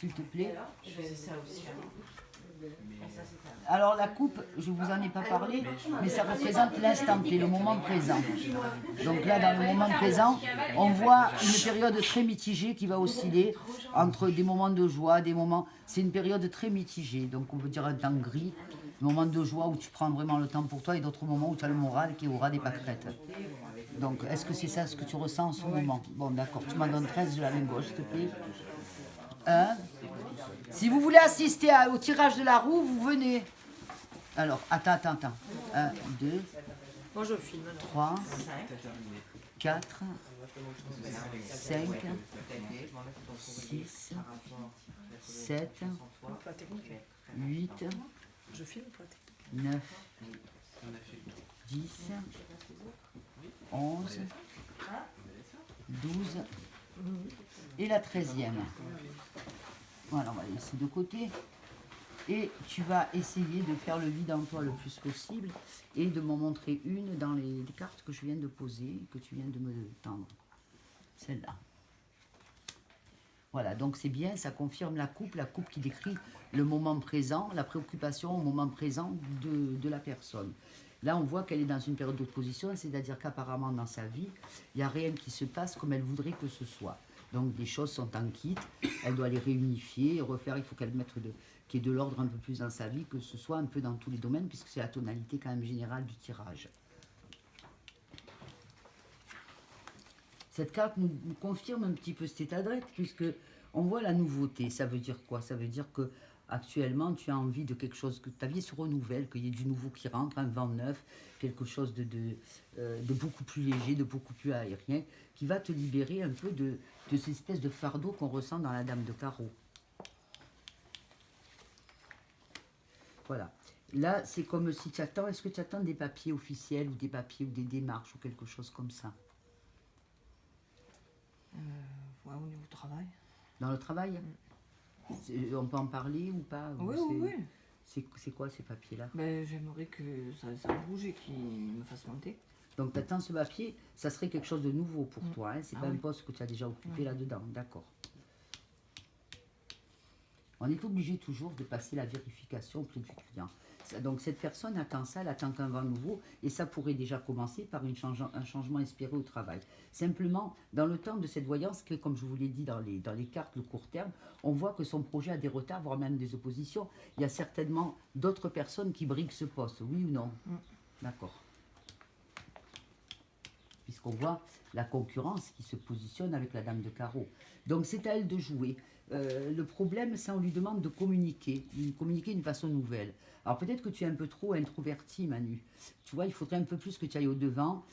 s'il te plaît. Je faisais ça aussi. Alors la coupe, je vous en ai pas parlé, mais ça représente l'instant T, le moment présent. Donc là, dans le moment présent, on voit une période très mitigée qui va osciller entre des moments de joie, des moments... C'est une période très mitigée, donc on peut dire un temps gris, moment de joie où tu prends vraiment le temps pour toi et d'autres moments où tu as le moral qui aura des pâquerettes. Donc est-ce que c'est ça ce que tu ressens en ce moment? Bon d'accord, tu m'en donnes 13 de la main gauche, s'il te plaît. 1. Si vous voulez assister au tirage de la roue, vous venez. Alors, attends. 1, 2, Moi je filme. 3, 4, 5, 6, 7, 8, Je filme toi. 9, 10, 11, 12 et la 13e. Voilà, on va la laisser de côté. Et tu vas essayer de faire le vide en toi le plus possible et de m'en montrer une dans les cartes que je viens de poser, que tu viens de me tendre. Celle-là. Voilà, donc c'est bien, ça confirme la coupe qui décrit le moment présent, la préoccupation au moment présent de la personne. Là, on voit qu'elle est dans une période d'opposition, c'est-à-dire qu'apparemment dans sa vie, il n'y a rien qui se passe comme elle voudrait que ce soit. Donc des choses sont en kit, elle doit les réunifier, refaire, il faut qu'elle mette qu'il y ait de l'ordre un peu plus dans sa vie, que ce soit un peu dans tous les domaines, puisque c'est la tonalité quand même générale du tirage. Cette carte nous confirme un petit peu cet état d'être, puisque on voit la nouveauté. Ça veut dire quoi? Ça veut dire que actuellement tu as envie de quelque chose, que ta vie se renouvelle, qu'il y ait du nouveau qui rentre, un vent neuf, quelque chose de beaucoup plus léger, de beaucoup plus aérien, qui va te libérer un peu de cette espèce de fardeau qu'on ressent dans la Dame de Carreau. Voilà. Là, c'est comme si tu attends, est-ce que tu attends des papiers officiels ou des papiers ou des démarches ou quelque chose comme ça? Ouais, au niveau du travail. Dans le travail? On peut en parler ou pas? Oui, oui. C'est quoi ces papiers-là? Ben, j'aimerais que ça bouge et qu'il me fasse monter. Donc, tu attends ce papier, ça serait quelque chose de nouveau pour toi. Hein? C'est pas un poste que tu as déjà occupé là-dedans. D'accord. On est obligé toujours de passer la vérification auprès du client. Donc cette personne attend ça, elle attend qu'un vent nouveau, et ça pourrait déjà commencer par un changement espéré au travail. Simplement, dans le temps de cette voyance, que comme je vous l'ai dit dans les cartes, le court terme, on voit que son projet a des retards, voire même des oppositions. Il y a certainement d'autres personnes qui briguent ce poste, oui ou non? D'accord. Puisqu'on voit la concurrence qui se positionne avec la Dame de Carreau. Donc c'est à elle de jouer. Le problème, c'est on lui demande de communiquer d'une façon nouvelle. Alors peut-être que tu es un peu trop introverti, Manu. Tu vois, il faudrait un peu plus que tu ailles au-devant,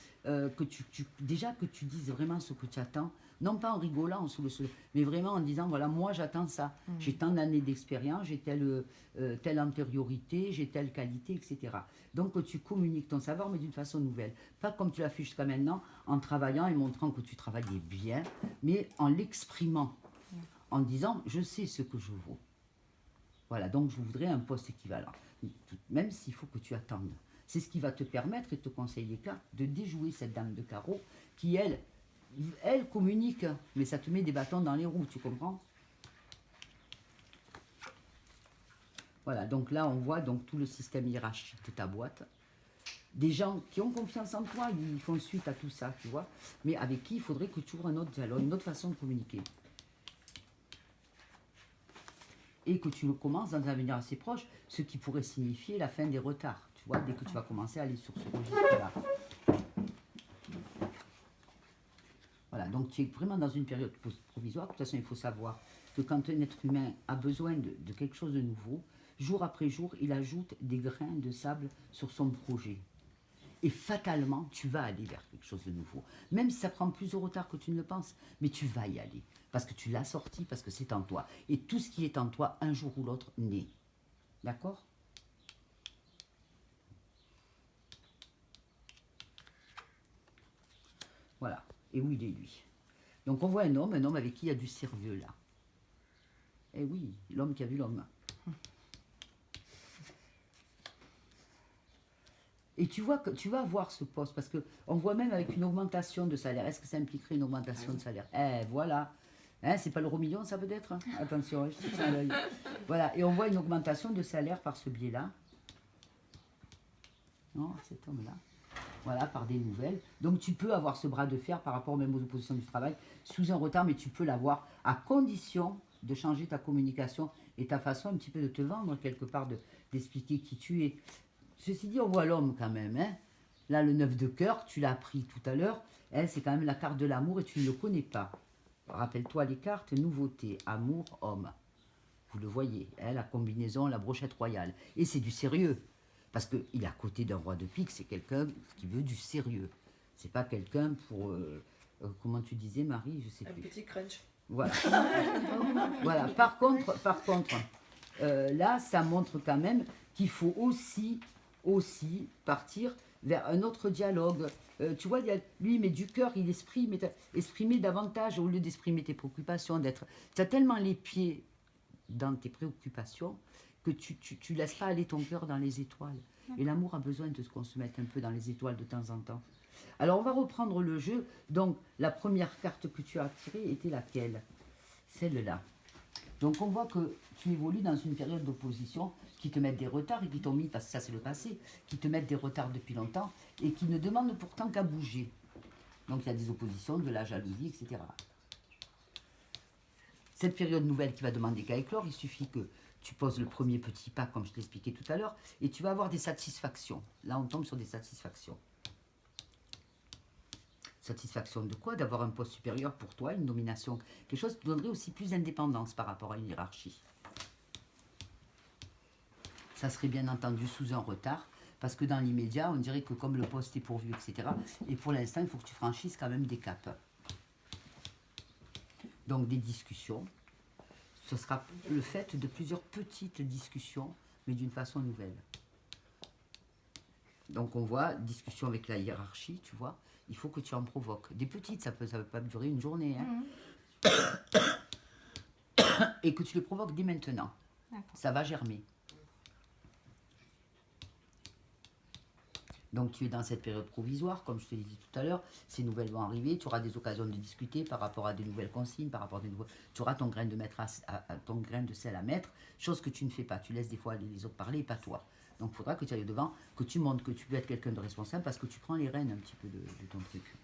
déjà que tu dises vraiment ce que tu attends, non pas en rigolant, mais vraiment en disant, voilà, moi j'attends ça. J'ai tant d'années d'expérience, j'ai telle antériorité, j'ai telle qualité, etc. Donc que tu communiques ton savoir, mais d'une façon nouvelle. Pas comme tu l'as fait jusqu'à maintenant, en travaillant et montrant que tu travaillais bien, mais en l'exprimant. En disant, je sais ce que je vaux. Voilà, donc je voudrais un poste équivalent. Même s'il faut que tu attendes. C'est ce qui va te permettre, et te conseiller les cartes, de déjouer cette Dame de Carreau qui, elle communique, mais ça te met des bâtons dans les roues, tu comprends? Voilà, donc là, on voit donc tout le système hiérarchique de ta boîte. Des gens qui ont confiance en toi, ils font suite à tout ça, tu vois. Mais avec qui il faudrait que tu ouvres un autre dialogue, une autre façon de communiquer. Et que tu commences dans un avenir assez proche, ce qui pourrait signifier la fin des retards, tu vois, dès que tu vas commencer à aller sur ce registre-là. Voilà, donc tu es vraiment dans une période provisoire. De toute façon, il faut savoir que quand un être humain a besoin de quelque chose de nouveau, jour après jour, il ajoute des grains de sable sur son projet. Et fatalement, tu vas aller vers quelque chose de nouveau. Même si ça prend plus de retard que tu ne le penses, mais tu vas y aller. Parce que tu l'as sorti, parce que c'est en toi. Et tout ce qui est en toi, un jour ou l'autre, naît. D'accord? Voilà. Et où il est, lui? Donc on voit un homme avec qui il y a du sérieux, là. Eh oui, l'homme qui a vu l'homme. Et tu vois que tu vas avoir ce poste, parce qu'on voit même avec une augmentation de salaire. Est-ce que ça impliquerait une augmentation de salaire? Eh, voilà. Hein, c'est pas l'euro million, ça peut-être hein. Attention, hein, je te tiens à l'œil. Voilà, et on voit une augmentation de salaire par ce biais-là. Non, cet homme-là. Voilà, par des nouvelles. Donc tu peux avoir ce bras de fer par rapport même aux oppositions du travail, sous un retard, mais tu peux l'avoir à condition de changer ta communication et ta façon un petit peu de te vendre, quelque part, d'expliquer qui tu es. Ceci dit, on voit l'homme quand même. Hein. Là, le 9 de cœur, tu l'as appris tout à l'heure, elle, c'est quand même la carte de l'amour et tu ne le connais pas. Rappelle-toi les cartes, nouveauté, amour, homme. Vous le voyez, hein, la combinaison, la brochette royale. Et c'est du sérieux. Parce qu'il est à côté d'un roi de pique, c'est quelqu'un qui veut du sérieux. C'est pas quelqu'un pour... comment tu disais, Marie, je sais plus. Un petit crunch. Voilà. Voilà. Par contre, là, ça montre quand même qu'il faut aussi partir vers un autre dialogue. Tu vois, lui, il met du cœur, il exprimer davantage au lieu d'exprimer tes préoccupations. Tu as tellement les pieds dans tes préoccupations que tu laisses pas aller ton cœur dans les étoiles. Et l'amour a besoin de qu'on se mette un peu dans les étoiles de temps en temps. Alors, on va reprendre le jeu. Donc, la première carte que tu as tirée était laquelle? Celle-là. Donc, on voit que tu évolues dans une période d'opposition qui te mettent des retards et qui t'ont mis, parce que ça c'est le passé, qui te mettent des retards depuis longtemps et qui ne demandent pourtant qu'à bouger. Donc, il y a des oppositions, de la jalousie, etc. Cette période nouvelle qui va demander qu'à éclore, il suffit que tu poses le premier petit pas, comme je t'expliquais tout à l'heure, et tu vas avoir des satisfactions. Là, on tombe sur des satisfactions. Satisfaction de quoi? D'avoir un poste supérieur pour toi, une nomination, quelque chose qui te donnerait aussi plus d'indépendance par rapport à une hiérarchie. Ça serait bien entendu sous un retard, parce que dans l'immédiat, on dirait que comme le poste est pourvu, etc., et pour l'instant, il faut que tu franchisses quand même des caps. Donc des discussions. Ce sera le fait de plusieurs petites discussions, mais d'une façon nouvelle. Donc on voit, discussion avec la hiérarchie, tu vois, il faut que tu en provoques. Des petites, ça peut pas durer une journée. Hein. Et que tu les provoques dès maintenant. Ça va germer. Donc tu es dans cette période provisoire, comme je te l'ai dit tout à l'heure, ces nouvelles vont arriver, tu auras des occasions de discuter par rapport à des nouvelles consignes, par rapport à des nouveaux... Tu auras ton grain de, ton grain de sel à mettre, chose que tu ne fais pas. Tu laisses des fois les autres parler et pas toi. Donc il faudra que tu ailles devant, que tu montres que tu peux être quelqu'un de responsable parce que tu prends les rênes un petit peu de ton truc.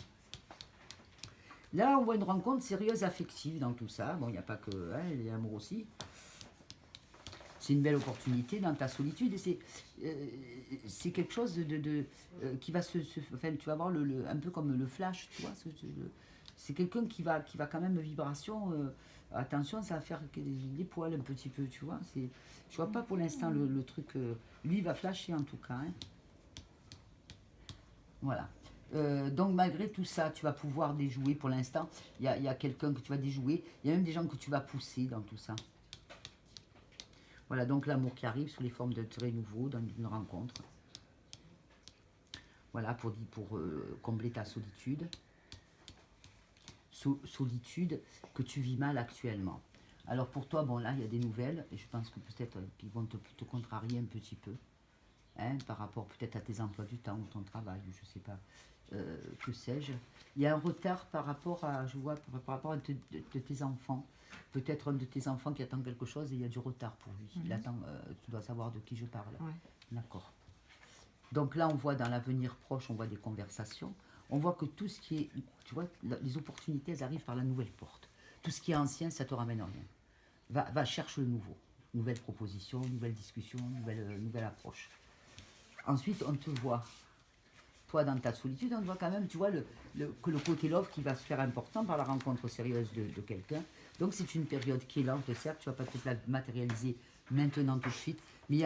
Là, on voit une rencontre sérieuse affective dans tout ça. Bon, il n'y a pas que les amours aussi. C'est une belle opportunité dans ta solitude et c'est quelque chose qui va enfin, tu vas voir un peu comme le flash, tu vois. C'est quelqu'un qui va quand même vibration. Attention, ça va faire des poils un petit peu, tu vois. Je vois pas pour l'instant le truc. Lui, il va flasher en tout cas. Hein. Voilà. Donc malgré tout ça, tu vas pouvoir déjouer pour l'instant. Il y a quelqu'un que tu vas déjouer. Il y a même des gens que tu vas pousser dans tout ça. Voilà, donc l'amour qui arrive sous les formes de traits nouveaux dans une rencontre. Voilà, pour combler ta solitude. Solitude que tu vis mal actuellement. Alors pour toi, bon là, il y a des nouvelles, et je pense que peut-être qu'ils vont te contrarier un petit peu, hein, par rapport peut-être à tes emplois du temps ou ton travail, ou je sais pas, que sais-je. Il y a un retard par rapport à, je vois, par rapport à de tes enfants. Peut-être un de tes enfants qui attend quelque chose et il y a du retard pour lui. Il attend, tu dois savoir de qui je parle. Ouais. D'accord. Donc là, on voit dans l'avenir proche, on voit des conversations. On voit que tout ce qui est, tu vois, les opportunités, elles arrivent par la nouvelle porte. Tout ce qui est ancien, ça te ramène rien. Va cherche le nouveau. Nouvelle proposition, nouvelle discussion, nouvelle approche. Ensuite, on te voit, toi dans ta solitude, on te voit quand même, tu vois, que le côté love qui va se faire important par la rencontre sérieuse de quelqu'un. Donc c'est une période qui est lente, certes, tu ne vas pas te matérialiser maintenant tout de suite, mais